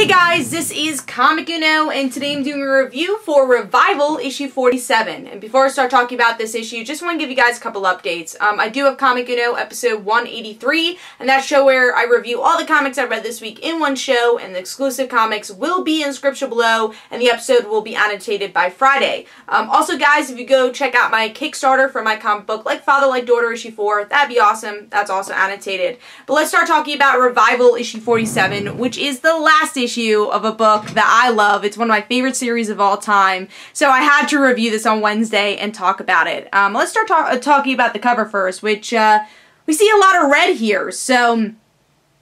Hey guys, this is Comic Uno, and today I'm doing a review for Revival issue 47. And before I start talking about this issue, just want to give you guys a couple updates. I do have Comic Uno episode 183, and that's show where I review all the comics I read this week in one show, and the exclusive comics will be in the description below, and the episode will be annotated by Friday. Also guys, if you go check out my Kickstarter for my comic book, Like Father, Like Daughter issue 4, that'd be awesome. That's also annotated. But let's start talking about Revival issue 47, which is the last issue of a book that I love. It's one of my favorite series of all time, so I had to review this on Wednesday and talk about it. Let's start talking about the cover first, which we see a lot of red here. So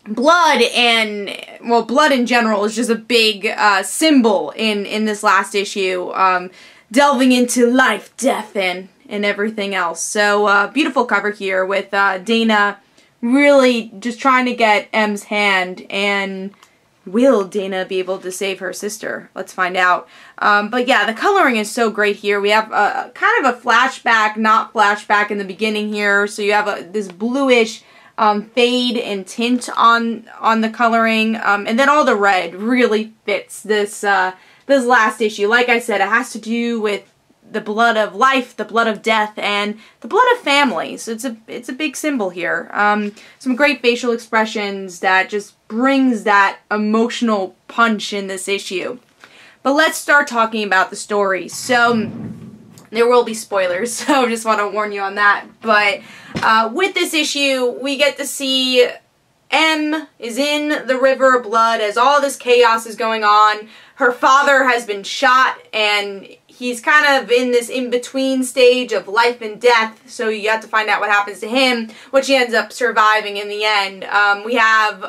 blood and, well, blood in general is just a big symbol in this last issue, delving into life, death, and everything else. So beautiful cover here with Dana really just trying to get M's hand. And will Dana be able to save her sister? Let's find out. But yeah, the coloring is so great here. We have kind of a flashback, not flashback in the beginning here. So you have this bluish fade and tint on the coloring. And then all the red really fits this last issue. Like I said, it has to do with the blood of life, the blood of death, and the blood of family. So it's a big symbol here. Some great facial expressions that just brings that emotional punch in this issue. But let's start talking about the story. So there will be spoilers, so I just want to warn you on that. But with this issue, we get to see M is in the river of blood as all this chaos is going on. Her father has been shot, and he's kind of in this in-between stage of life and death, so you have to find out what happens to him, which he ends up surviving in the end. We have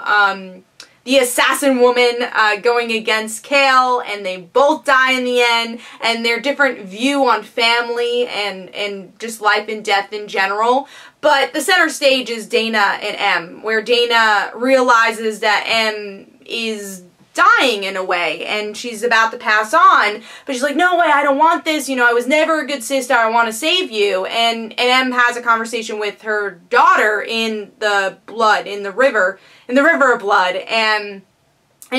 the assassin woman going against Kale, and they both die in the end, and their different view on family and just life and death in general. But the center stage is Dana and M, where Dana realizes that M is dying in a way, and she's about to pass on, but she's like, no way, I don't want this, you know, I was never a good sister, I want to save you. And M has a conversation with her daughter in the blood, in the river of blood, and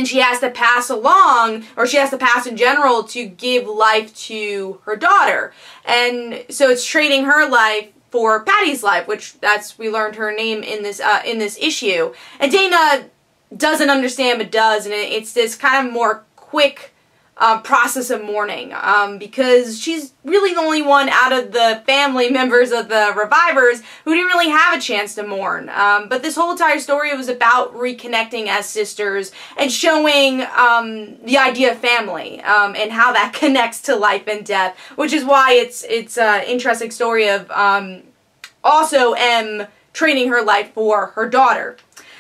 she has to pass along, or she has to pass in general to give life to her daughter. And so it's trading her life for Patty's life, which we learned her name in this issue. And Dana doesn't understand but does, and it's this kind of more quick process of mourning, because she's really the only one out of the family members of the Revivers who didn't really have a chance to mourn. But this whole entire story was about reconnecting as sisters and showing the idea of family and how that connects to life and death, which is why it's an interesting story of also M trading her life for her daughter.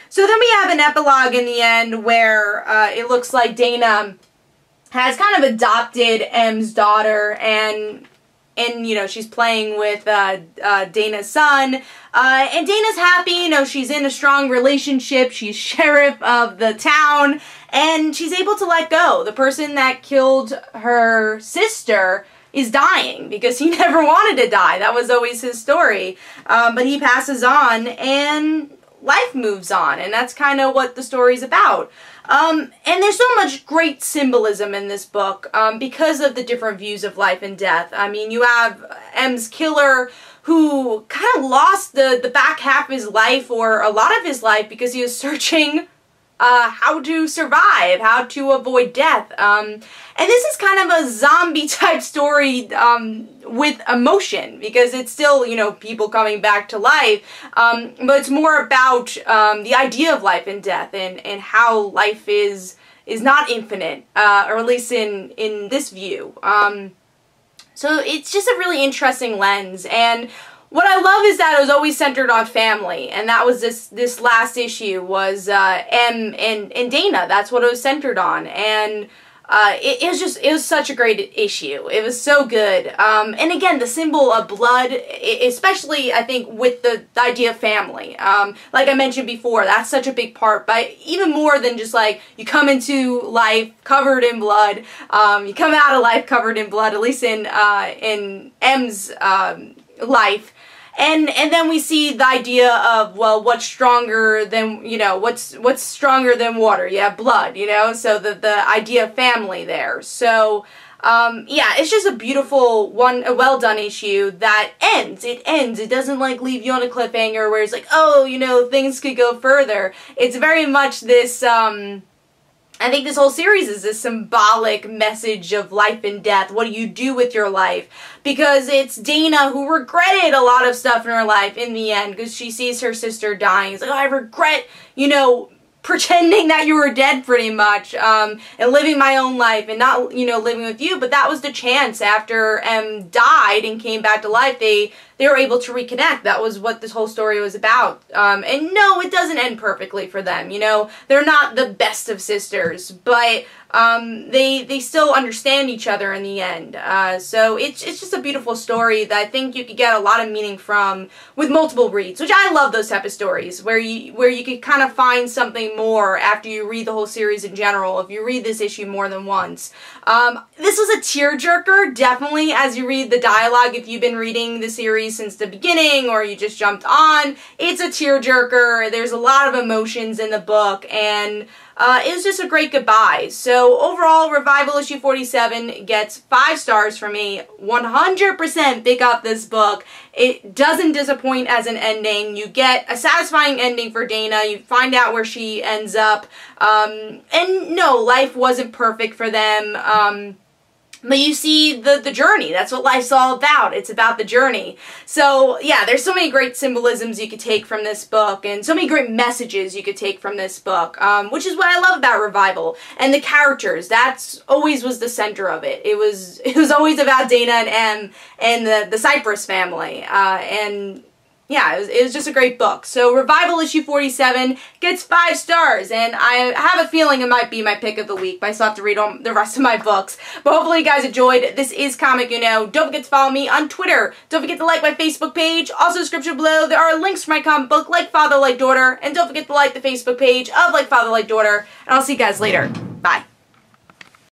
So then we have an epilogue in the end where it looks like Dana has kind of adopted M's daughter, and you know, she's playing with Dana's son, and Dana's happy. You know, she's in a strong relationship. She's sheriff of the town, and she's able to let go. The person that killed her sister is dying because he never wanted to die. That was always his story, but he passes on, and life moves on, and that's kind of what the story's about. And there's so much great symbolism in this book because of the different views of life and death. I mean, you have M's killer who kind of lost the back half of his life, or a lot of his life, because he was searching how to survive, how to avoid death. And this is kind of a zombie type story with emotion, because it's still, you know, people coming back to life, but it's more about the idea of life and death, and how life is not infinite, or at least in this view. So it's just a really interesting lens, and what I love is that it was always centered on family, and that was this last issue was M and Dana. That's what it was centered on, and it was such a great issue. It was so good, and again, the symbol of blood, especially I think with the idea of family. Like I mentioned before, that's such a big part, but even more than just like you come into life covered in blood, you come out of life covered in blood. At least in M's life. And then we see the idea of, well, what's stronger than, you know, what's stronger than water? Yeah, blood, you know, so the idea of family there. So, yeah, it's just a beautiful one, a well done issue that ends. It ends. It doesn't like leave you on a cliffhanger where it's like, oh, you know, things could go further. It's very much this, I think this whole series is a symbolic message of life and death. What do you do with your life? Because it's Dana who regretted a lot of stuff in her life in the end because she sees her sister dying. It's like, oh, I regret, you know, pretending that you were dead pretty much, and living my own life and not, you know, living with you. But that was the chance. After M died and came back to life, they were able to reconnect. That was what this whole story was about. And no, it doesn't end perfectly for them. You know, they're not the best of sisters, but they still understand each other in the end. So it's just a beautiful story that I think you could get a lot of meaning from with multiple reads, which I love those type of stories where you could kind of find something more after you read the whole series in general, if you read this issue more than once. This was a tearjerker, definitely, as you read the dialogue. If you've been reading the series since the beginning or you just jumped on, it's a tearjerker. There's a lot of emotions in the book, and it was just a great goodbye. So overall, Revival issue 47 gets 5 stars from me. 100% pick up this book. It doesn't disappoint as an ending. You get a satisfying ending for Dana. You find out where she ends up. And no, life wasn't perfect for them. But you see the journey. That's what life's all about. It's about the journey. So, yeah, there's so many great symbolisms you could take from this book, and so many great messages you could take from this book, which is what I love about Revival. And the characters, that's always was the center of it. It was always about Dana and M and the Cypress family. And yeah, it was just a great book. So Revival issue 47 gets 5 stars, and I have a feeling it might be my pick of the week, but I still have to read on the rest of my books. But hopefully you guys enjoyed. This is Comic Uno. Don't forget to follow me on Twitter. Don't forget to like my Facebook page. Also, description below, there are links for my comic book, Like Father, Like Daughter. And don't forget to like the Facebook page of Like Father, Like Daughter. And I'll see you guys later. Bye.